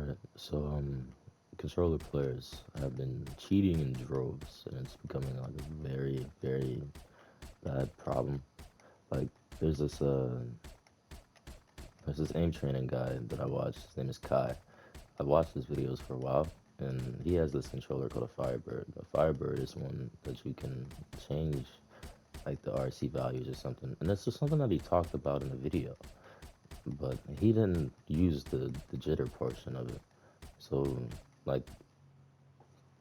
Alright, so controller players have been cheating in droves, and it's becoming like a very, very bad problem. Like, there's this uh, there's this aim training guy that I watch. His name is Kai. I've watched his videos for a while, and he has this controller called a Firebird. A Firebird is one that you can change like the RC values or something, and that's just something that he talked about in the video. But he didn't use the jitter portion of it. So like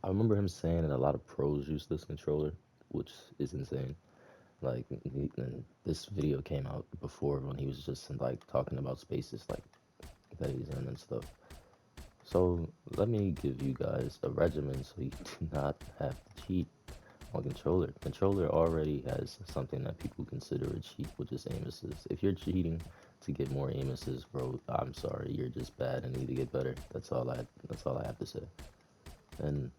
I remember him saying that a lot of pros use this controller, which is insane. Like and this video came out before when he was just like talking about spaces like that he's in and stuff. So let me give you guys a regimen so you do not have to cheat on controller. Controller already has something that people consider a cheat, which is aim assist. If you're cheating to get more aim assist, bro, I'm sorry, you're just bad and need to get better. That's all I have to say. And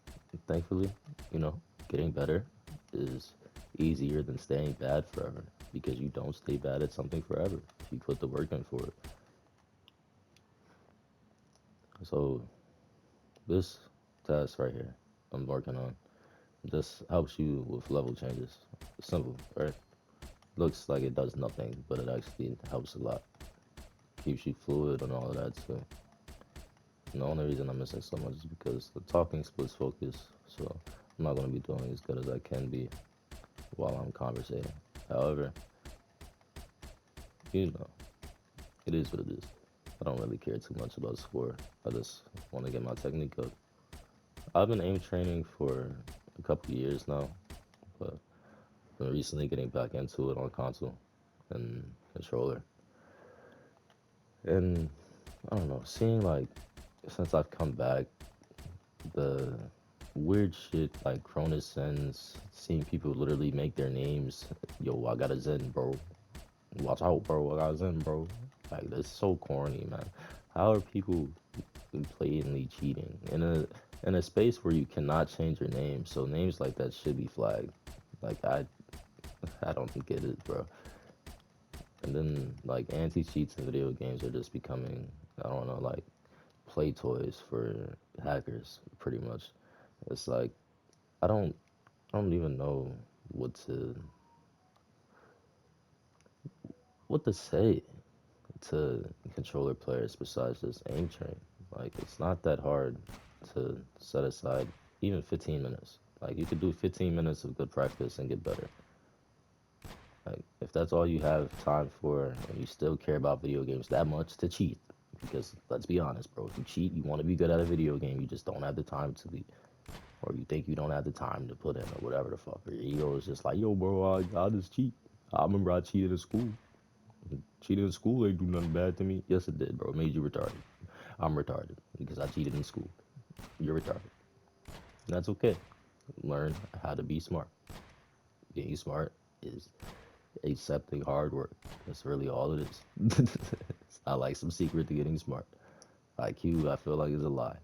thankfully, you know, getting better is easier than staying bad forever because you don't stay bad at something forever if you put the work in for it. So this task right here I'm working on just helps you with level changes. Simple, right? Looks like it does nothing, but it actually helps a lot. Keeps you fluid and all of that too. And the only reason I'm missing so much is because the talking splits focus, so I'm not gonna be doing as good as I can be while I'm conversating. However, you know, it is what it is. I don't really care too much about score. I just want to get my technique up. I've been aim training for a couple of years now, but been recently getting back into it on console and controller. And I don't know, seeing like since I've come back, the weird shit like Cronus sends, seeing people literally make their names. Yo, I got a Zen, bro. Watch out, bro. I got Zen, bro. Like that's so corny, man. How are people blatantly cheating in a space where you cannot change your name? So names like that should be flagged. Like I don't get it, bro. And then like anti cheats in video games are just becoming I don't know like play toys for hackers pretty much. It's like I don't I don't even know what to what to say to controller players besides just aim train. Like it's not that hard to set aside even 15 minutes. Like you could do 15 minutes of good practice and get better. Like if that's all you have time for and you still care about video games that much to cheat, because let's be honest, bro, if you cheat, you want to be good at a video game, you just don't have the time to be, or you think you don't have the time to put in or whatever the fuck. Or your ego is just like, yo, bro, I just cheat. I remember I cheated in school. Cheating in school ain't do nothing bad to me. Yes, it did, bro. It made you retarded. I'm retarded because I cheated in school. You're retarded. And that's okay. Learn how to be smart. Being smart is accepting hard work. That's really all it is. It's not like some secret to getting smart. IQ, I feel like, is a lie.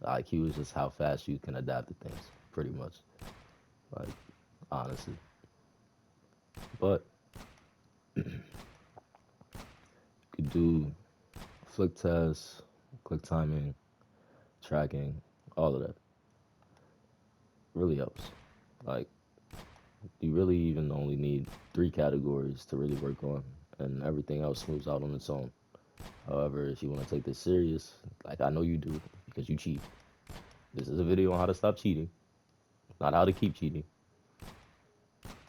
IQ is just how fast you can adapt to things, pretty much. Like, honestly. But you could do flick tests, click timing, tracking, all of that. Really helps. Like, you really even only need three categories to really work on, and everything else moves out on its own. However, if you want to take this serious, like I know you do, because you cheat. This is a video on how to stop cheating, not how to keep cheating.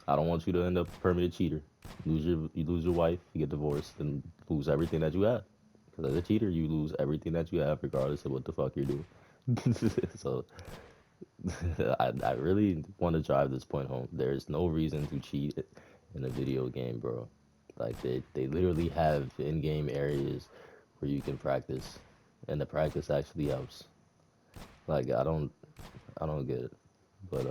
I don't want you to end up a permanent cheater. You lose your wife, you get divorced, and lose everything that you have. Because as a cheater, you lose everything that you have, regardless of what the fuck you're doing. So I really want to drive this point home. There's no reason to cheat in a video game, bro. Like they literally have in-game areas where you can practice, and the practice actually helps. Like I don't get it, but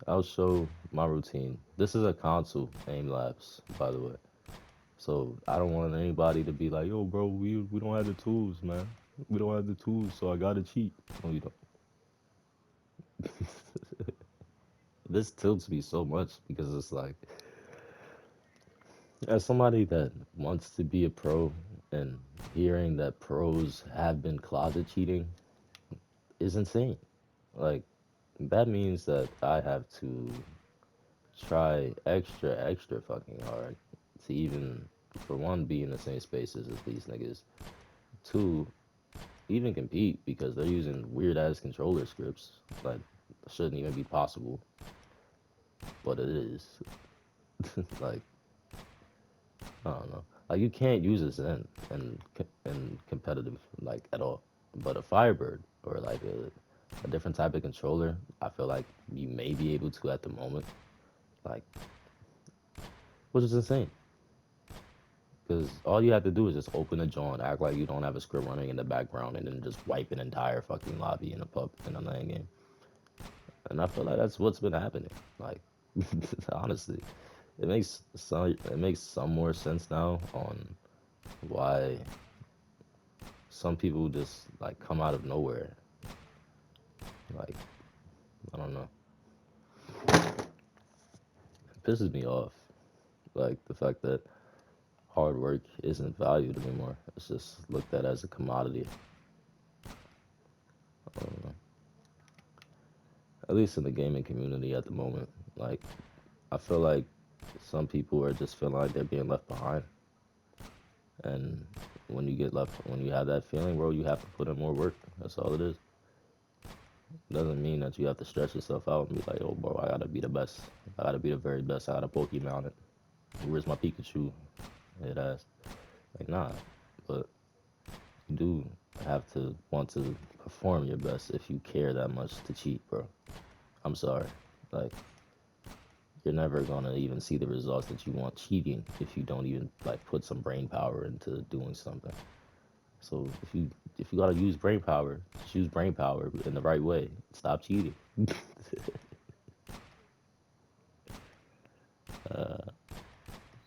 I'll show my routine. This is a console aim labs, by the way. So I don't want anybody to be like, yo, bro, we don't have the tools, man. We don't have the tools, so I gotta cheat. No, you don't. This tilts me so much because it's like, as somebody that wants to be a pro, And hearing that pros have been closet cheating is insane. Like, that means that I have to try extra fucking hard to even, for one, be in the same spaces as these niggas. Two, even compete because they're using weird ass controller scripts that shouldn't even be possible, but it is. Like, I don't know. Like, you can't use this in competitive like at all. But a Firebird or like a different type of controller, I feel like you may be able to at the moment. Like, which is insane. Because all you have to do is just open a joint, act like you don't have a script running in the background, and then just wipe an entire fucking lobby in a pub in a lane game. And I feel like that's what's been happening. Like, honestly, it makes some more sense now on why some people just like come out of nowhere. Like, I don't know. It pisses me off. Like the fact that hard work isn't valued anymore. It's just looked at as a commodity. I don't know. At least in the gaming community at the moment. Like, I feel like some people are just feeling like they're being left behind. And when you have that feeling, bro, you have to put in more work. That's all it is. It doesn't mean that you have to stretch yourself out and be like, oh, bro, I gotta be the best. I gotta be the very best. I gotta Pokemon it. Where's my Pikachu? It ass. Like, nah. But you do have to want to perform your best if you care that much to cheat, bro. I'm sorry. Like, you're never gonna even see the results that you want cheating if you don't even like put some brain power into doing something. So if you gotta use brain power, just use brain power in the right way. Stop cheating.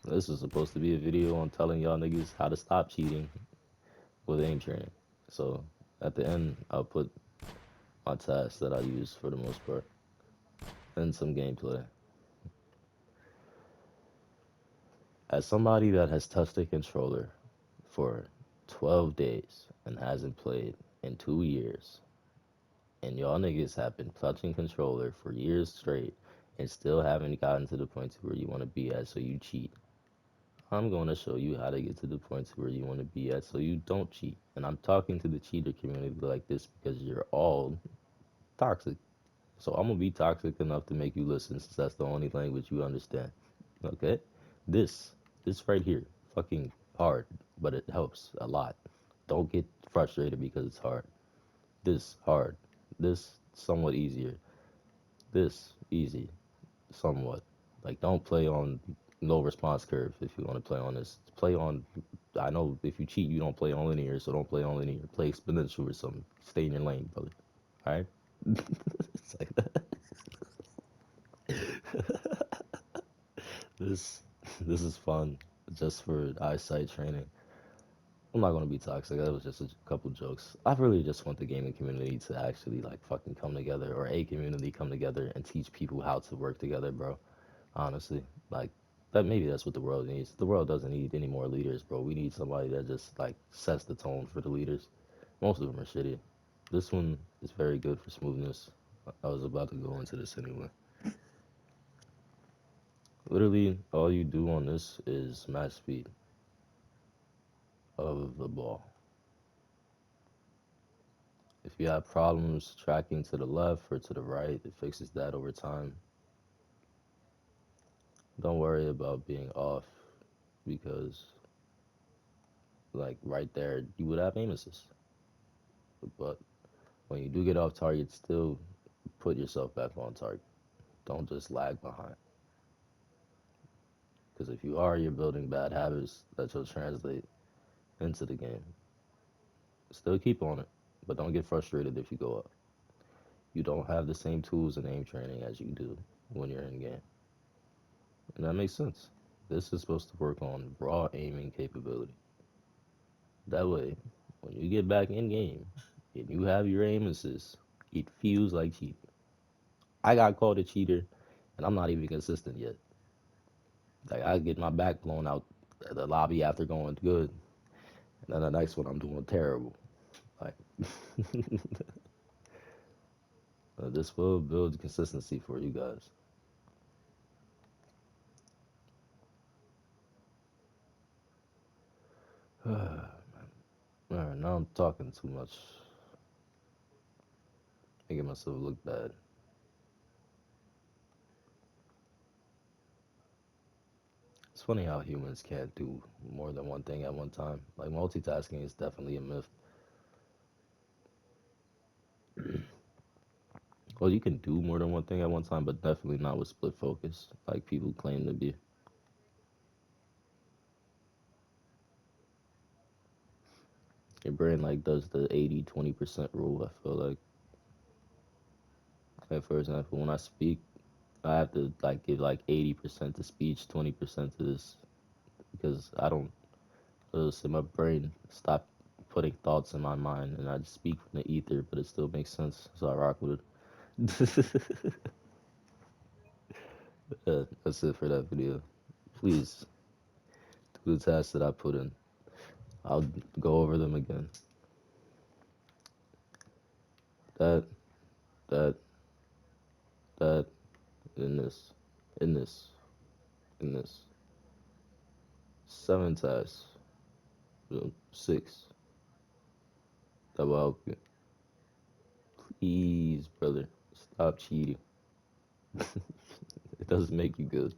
This is supposed to be a video on telling y'all niggas how to stop cheating with aim training. So at the end, I'll put my tasks that I use for the most part and some gameplay. As somebody that has touched a controller for 12 days and hasn't played in 2 years, and y'all niggas have been touching controller for years straight and still haven't gotten to the point to where you want to be at, so you cheat. I'm going to show you how to get to the point to where you want to be at so you don't cheat. And I'm talking to the cheater community like this because you're all toxic. So I'm gonna be toxic enough to make you listen since that's the only language you understand. Okay? This, this right here, fucking hard, but it helps a lot. Don't get frustrated because it's hard. This hard. This somewhat easier. This easy, somewhat. Like, don't play on low response curve if you want to play on this. Play on. I know if you cheat, you don't play on linear, so don't play on linear. Play exponential or something. Stay in your lane, brother. All right. It's like that. This this is fun, just for eyesight training. I'm not gonna be toxic. That was just a couple jokes. I really just want the gaming community to actually like fucking come together, or a community come together and teach people how to work together, bro. Honestly, like that. Maybe that's what the world needs. The world doesn't need any more leaders, bro. We need somebody that just like sets the tone for the leaders. Most of them are shitty. This one is very good for smoothness. I was about to go into this anyway. Literally, all you do on this is match speed of the ball. If you have problems tracking to the left or to the right, it fixes that over time. Don't worry about being off because, like, right there, you would have aim assist. But when you do get off target, still put yourself back on target. Don't just lag behind. Because if you are, you're building bad habits that will translate into the game. Still keep on it, but don't get frustrated if you go up. You don't have the same tools in aim training as you do when you're in game. And that makes sense. This is supposed to work on raw aiming capability. That way, when you get back in game and you have your aim assist, it feels like cheating. I got called a cheater and I'm not even consistent yet. Like, I get my back blown out the lobby after going good, And then the next one I'm doing terrible. Like this will build consistency for you guys. Alright, now I'm talking too much, making myself look bad. It's funny how humans can't do more than one thing at one time. Like multitasking is definitely a myth. Well, you can do more than one thing at one time, but definitely not with split focus, like people claim to be. Your brain like does the 80-20% rule, I feel like for example, when I speak, I have to like give like 80% to speech, 20% to this because I don't so my brain stop putting thoughts in my mind and I just speak from the ether, but it still makes sense, so I rock with it. That's it for that video. Please do the tasks that I put in. I'll go over them again. That, that, that, in this, in this, in this. 7 tasks. 6. That will help you. Please, brother, stop cheating. It doesn't make you good.